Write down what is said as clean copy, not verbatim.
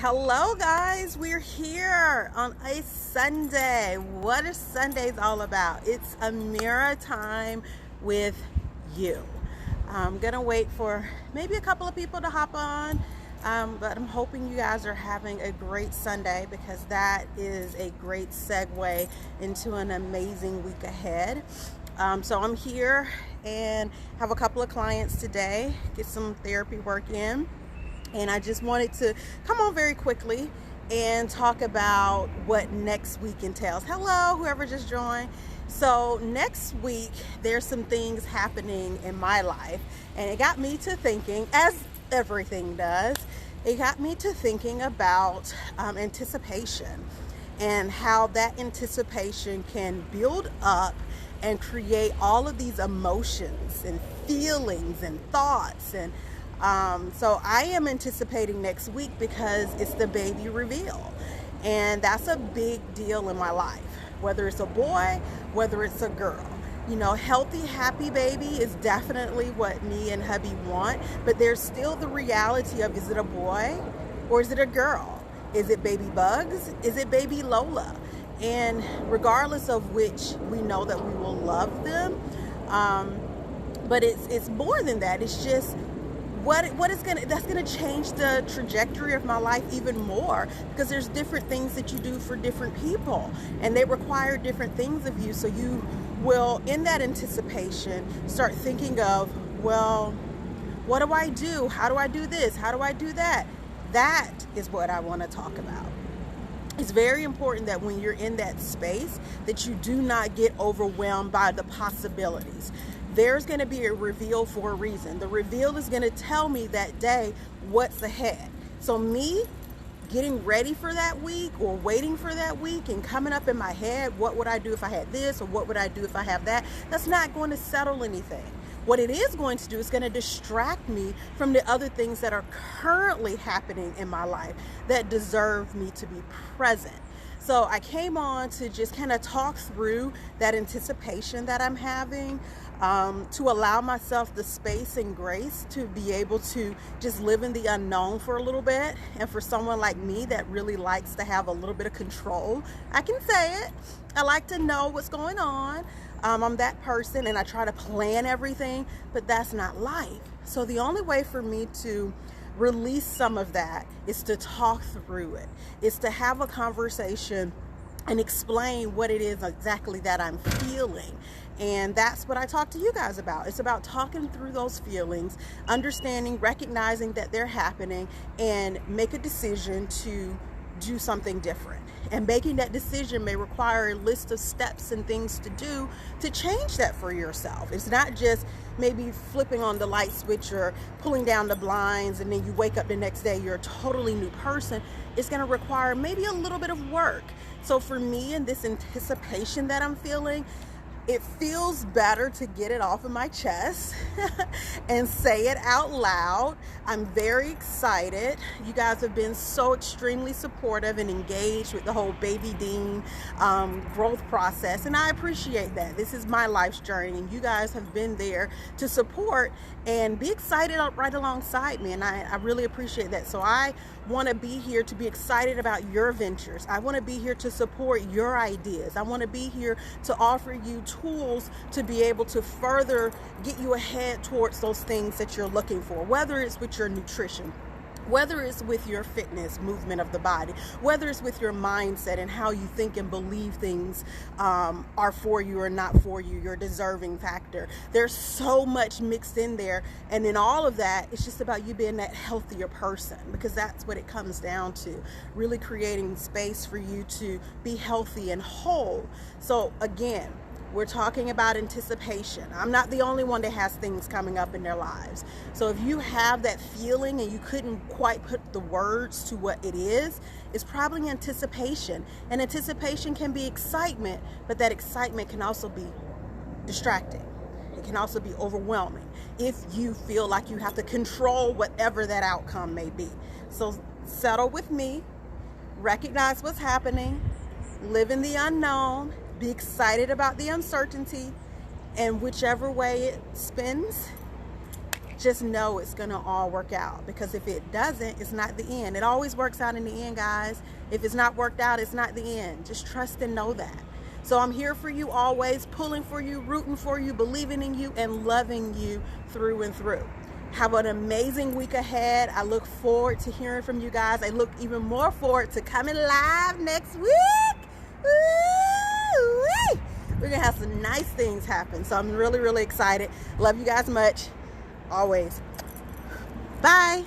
Hello guys, we're here on a Sunday. What is Sundays all about? It's Amira time with you. I'm gonna wait for maybe a couple of people to hop on, but I'm hoping you guys are having a great Sunday because that is a great segue into an amazing week ahead. So I'm here and have a couple of clients today, get some therapy work in. And I just wanted to come on very quickly and talk about what next week entails. Hello, whoever just joined. So next week, there's some things happening in my life. And it got me to thinking, as everything does, it got me to thinking about anticipation and how that anticipation can build up and create all of these emotions and feelings and thoughts. And so I am anticipating next week because it's the baby reveal, and that's a big deal in my life, whether it's a boy, whether it's a girl. You know, healthy, happy baby is definitely what me and hubby want, but there's still the reality of, is it a boy or is it a girl? Is it baby Bugs? Is it baby Lola? And regardless of which, we know that we will love them. But it's more than that. It's just that's gonna change the trajectory of my life even more, because there's different things that you do for different people and they require different things of you. So you will, in that anticipation, start thinking of, well, what do I do? How do I do this? How do I do that? That is what I want to talk about. It's very important that when you're in that space that you do not get overwhelmed by the possibilities. There's going to be a reveal for a reason. The reveal is going to tell me that day what's ahead. So me getting ready for that week or waiting for that week and coming up in my head, what would I do if I had this, or what would I do if I have that? That's not going to settle anything. What it is going to do is going to distract me from the other things that are currently happening in my life that deserve me to be present. So I came on to just kind of talk through that anticipation that I'm having, to allow myself the space and grace to be able to just live in the unknown for a little bit. And for someone like me that really likes to have a little bit of control, I can say it. I like to know what's going on. I'm that person, and I try to plan everything, but that's not life. So the only way for me to release some of that is to talk through it. It's to have a conversation and explain what it is exactly that I'm feeling. And that's what I talk to you guys about. It's about talking through those feelings, understanding, recognizing that they're happening, and make a decision to do something different. And making that decision may require a list of steps and things to do to change that for yourself. It's not just maybe flipping on the light switch or pulling down the blinds and then you wake up the next day, you're a totally new person. It's going to require maybe a little bit of work. So for me, in this anticipation that I'm feeling, it feels better to get it off of my chest and say it out loud. I'm very excited. You guys have been so extremely supportive and engaged with the whole Baby Dean growth process, and I appreciate that. This is my life's journey, and you guys have been there to support and be excited right alongside me, and I really appreciate that. So I want to be here to be excited about your ventures. I want to be here to support your ideas. I want to be here to offer you tools to be able to further get you ahead towards those things that you're looking for, whether it's with your nutrition, whether it's with your fitness, movement of the body, whether it's with your mindset and how you think and believe things are for you or not for you, your deserving factor. There's so much mixed in there. And in all of that, it's just about you being that healthier person, because that's what it comes down to, really creating space for you to be healthy and whole. So again, we're talking about anticipation. I'm not the only one that has things coming up in their lives. So if you have that feeling and you couldn't quite put the words to what it is, it's probably anticipation. And anticipation can be excitement, but that excitement can also be distracting. It can also be overwhelming if you feel like you have to control whatever that outcome may be. So settle with me, recognize what's happening, live in the unknown, be excited about the uncertainty, and whichever way it spins, just know it's gonna all work out, because if it doesn't, it's not the end. It always works out in the end, guys. If it's not worked out, it's not the end. Just trust and know that. So I'm here for you always, pulling for you, rooting for you, believing in you, and loving you through and through. Have an amazing week ahead. I look forward to hearing from you guys. I look even more forward to coming live next week. Woo-wee! We're gonna have some nice things happen. So I'm really, really excited. Love you guys much. Always. Bye.